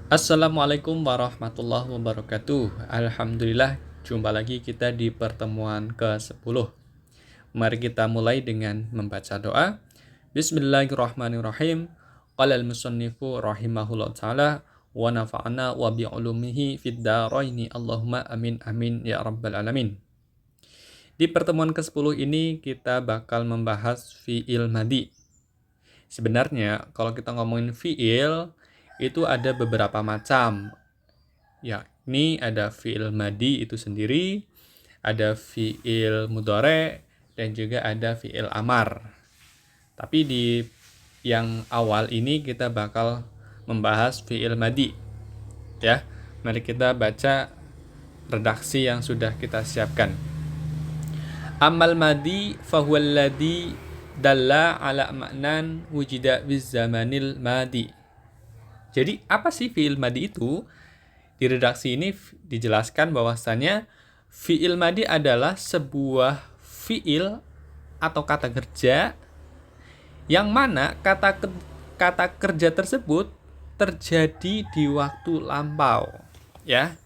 Assalamualaikum warahmatullahi wabarakatuh. Alhamdulillah, jumpa lagi kita di pertemuan ke-10. Mari kita mulai dengan membaca doa. Bismillahirrahmanirrahim. Qala al-musannifu rahimahullah ta'ala wa nafa'ana wa bi'ulumihi fid dharaini. Allahumma amin amin ya rabbal alamin. Di pertemuan ke-10 ini kita bakal membahas fi'il madi. Sebenarnya kalau kita ngomongin fi'il itu ada beberapa macam. Yakni ada fi'il madi itu sendiri, ada fi'il mudhari, dan juga ada fi'il amar. Tapi di yang awal ini kita bakal membahas fi'il madi. Ya, mari kita baca redaksi yang sudah kita siapkan. Amal madi fahuwal ladzi dalla ala ma'nan wujida biz zamanil madi. Jadi apa sih fi'il madi itu? Di redaksi ini dijelaskan bahwasannya fi'il madi adalah sebuah fi'il atau kata kerja yang mana kata kerja tersebut terjadi di waktu lampau. Ya,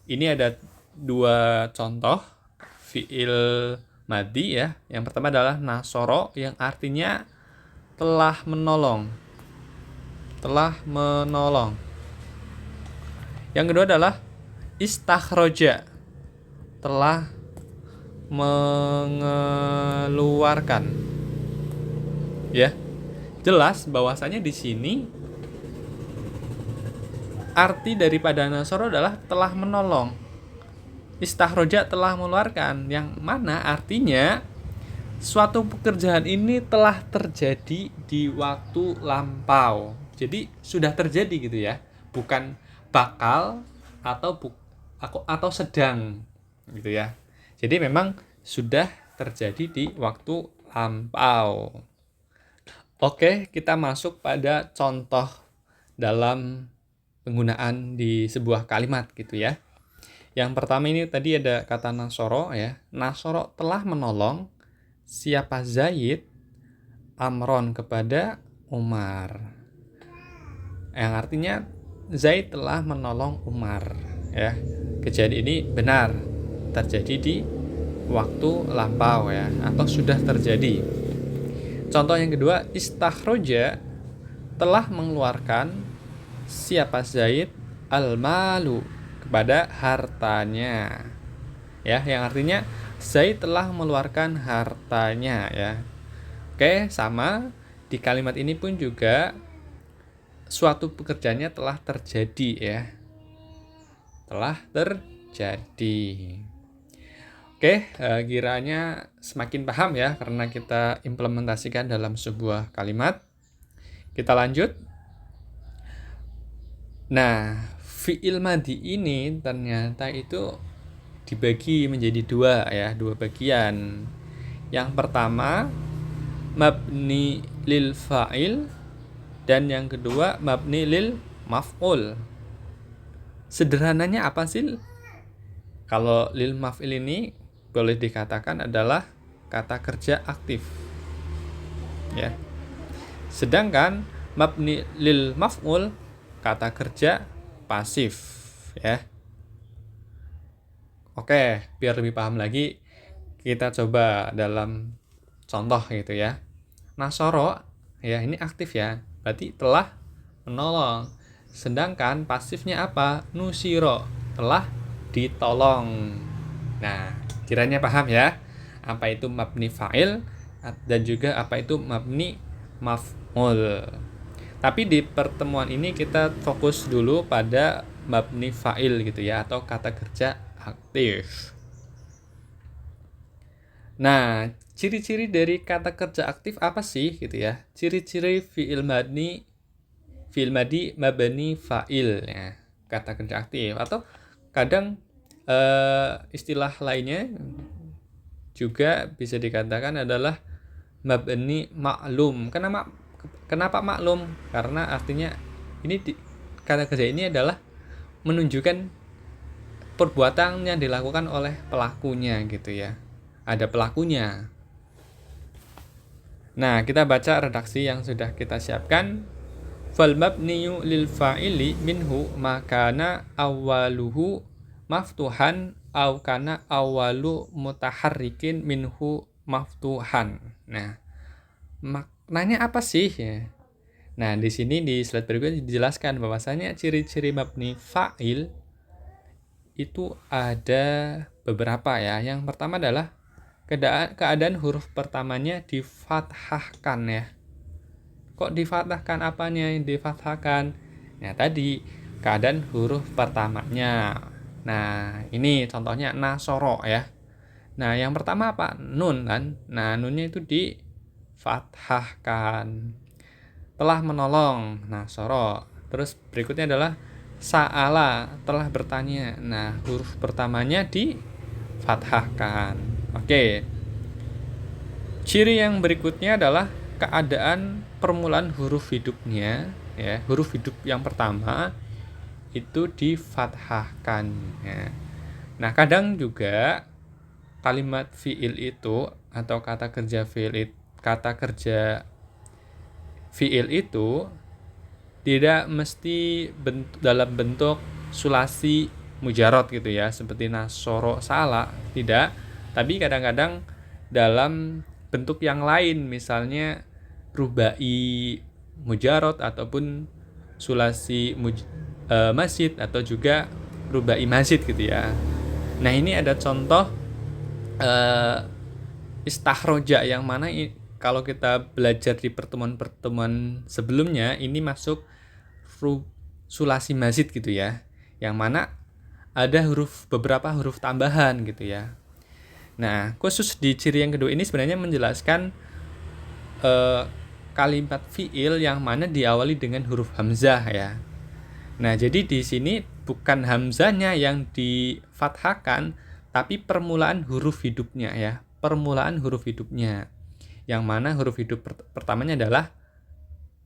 ini ada dua contoh fi'il madi ya. Yang pertama adalah nasoro yang artinya telah menolong. Yang kedua adalah istakhroja, telah mengeluarkan. Ya, jelas bahwasanya di sini arti daripada nasoro adalah telah menolong. Istakhroja telah mengeluarkan, yang mana artinya suatu pekerjaan ini telah terjadi di waktu lampau. Jadi sudah terjadi gitu ya, bukan bakal atau sedang gitu ya. Jadi memang sudah terjadi di waktu lampau. Oke, kita masuk pada contoh dalam penggunaan di sebuah kalimat gitu ya. Yang pertama ini tadi ada kata nasoro ya. Nasoro telah menolong siapa Zaid Amron kepada Umar. Yang artinya Zaid telah menolong Umar ya. Kejadian ini benar terjadi di waktu lampau ya, atau sudah terjadi. Contoh yang kedua, istakhroja telah mengeluarkan siapa Zaid al-malu kepada hartanya. Ya, yang artinya Zaid telah mengeluarkan hartanya ya. Oke, sama di kalimat ini pun juga suatu pekerjaannya telah terjadi ya. Telah terjadi. Oke, kiranya semakin paham ya karena kita implementasikan dalam sebuah kalimat. Kita lanjut. Nah, fi'il madi ini ternyata itu dibagi menjadi dua bagian. Yang pertama mabni lil fa'il, dan yang kedua mabni lil maf'ul. Sederhananya apa sih? Kalau lil maf'il ini boleh dikatakan adalah kata kerja aktif. Ya. Sedangkan mabni lil maf'ul kata kerja pasif, ya. Oke, biar lebih paham lagi kita coba dalam contoh gitu ya. Nasoro ya, ini aktif ya. Berarti telah menolong. Sedangkan pasifnya apa? Nusiro, telah ditolong. Nah, kiranya paham ya. Apa itu mabni fa'il dan juga apa itu mabni maf'ul. Tapi di pertemuan ini kita fokus dulu pada mabni fa'il gitu ya, atau kata kerja aktif. Nah, ciri-ciri dari kata kerja aktif apa sih gitu ya? Ciri-ciri fi'il madi mabni fa'il ya, kata kerja aktif. Atau kadang istilah lainnya juga bisa dikatakan adalah mabni maklum. Kenapa maklum? Karena artinya ini kata kerja ini adalah menunjukkan perbuatan yang dilakukan oleh pelakunya gitu ya. Ada pelakunya. Nah, kita baca redaksi yang sudah kita siapkan. Fal mabniyu lil fa'ili minhu makana awaluhu maftuhan au kana awalu mutaharrikin minhu maftuhan. Nah, maknanya apa sih ya? Nah, di sini di slide berikutnya dijelaskan bahwasanya ciri-ciri mabni fa'il itu ada beberapa ya. Yang pertama adalah keadaan huruf pertamanya difathahkan ya. Kok difathahkan, apanya yang difathahkan? Nah, tadi keadaan huruf pertamanya. Nah, ini contohnya nasoro ya. Nah, yang pertama apa? Nun kan. Nah, nunnya itu difathahkan. Telah menolong, nasoro. Terus berikutnya adalah sa'ala, telah bertanya. Nah, huruf pertamanya difathahkan. Oke. Ciri yang berikutnya adalah keadaan permulaan huruf hidupnya ya, huruf hidup yang pertama itu difathahkan ya. Nah, kadang juga kalimat fiil itu atau kata kerja fiil itu tidak mesti dalam bentuk sulasi mujarot gitu ya, seperti nasoro sala, tidak, tapi kadang-kadang dalam bentuk yang lain, misalnya rubai mujarot ataupun sulasi masjid atau juga rubai masjid gitu ya. Nah, ini ada contoh istahroja yang mana kalau kita belajar di pertemuan-pertemuan sebelumnya ini masuk sulasi masjid gitu ya, yang mana ada beberapa huruf tambahan gitu ya. Nah, khusus di ciri yang kedua ini sebenarnya menjelaskan kalimat fiil yang mana diawali dengan huruf hamzah ya. Nah, jadi di sini bukan hamzahnya yang difathahkan, tapi permulaan huruf hidupnya ya. Permulaan huruf hidupnya. Yang mana huruf hidup pertamanya adalah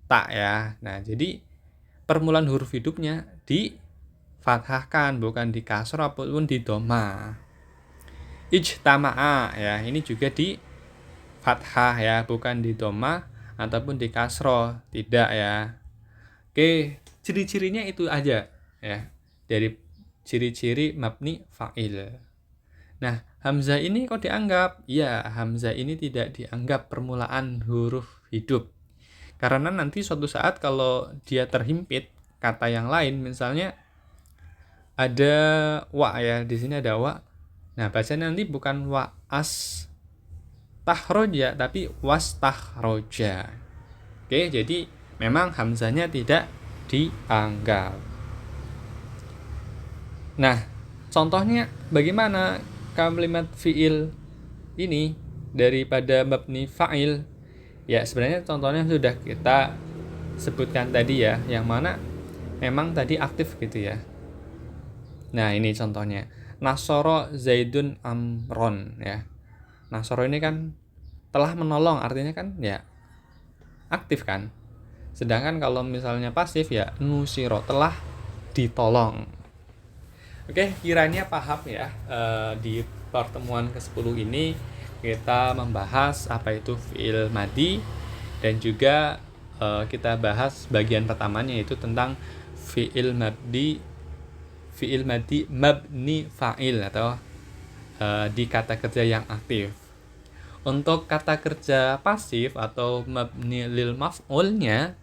ta ya. Nah, jadi permulaan huruf hidupnya difathahkan, bukan di kasroh ataupun di doma. Ijtama'a ya, ini juga di fathah ya, bukan di doma ataupun di kasroh, tidak ya. Oke, ciri-cirinya itu aja ya, dari ciri-ciri mabni fa'il. Nah, hamzah ini kok dianggap? Ya, hamzah ini tidak dianggap permulaan huruf hidup. Karena nanti suatu saat kalau dia terhimpit kata yang lain, misalnya ada wa ya, di sini ada wa. Nah, bacanya nanti bukan wa as tahroja, tapi was tahroja. Oke, jadi memang hamzahnya tidak dianggap. Nah, contohnya bagaimana kalimat fiil ini daripada mabni fa'il? Ya, sebenarnya contohnya sudah kita sebutkan tadi ya, yang mana memang tadi aktif gitu ya. Nah, ini contohnya. Nasoro Zaidun Amron ya. Nasoro ini kan telah menolong, artinya kan ya aktif kan. Sedangkan kalau misalnya pasif ya nusiro, telah ditolong. Oke, kiranya paham ya. Di pertemuan ke-10 ini kita membahas apa itu fi'il madi, dan juga kita bahas bagian pertamanya yaitu tentang fi'il madi mabni fa'il atau di kata kerja yang aktif. Untuk kata kerja pasif atau mabni lil maf'ulnya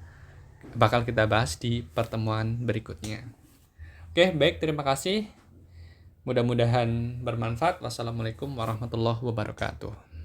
bakal kita bahas di pertemuan berikutnya. Oke, baik, terima kasih. Mudah-mudahan bermanfaat. Wassalamualaikum warahmatullahi wabarakatuh.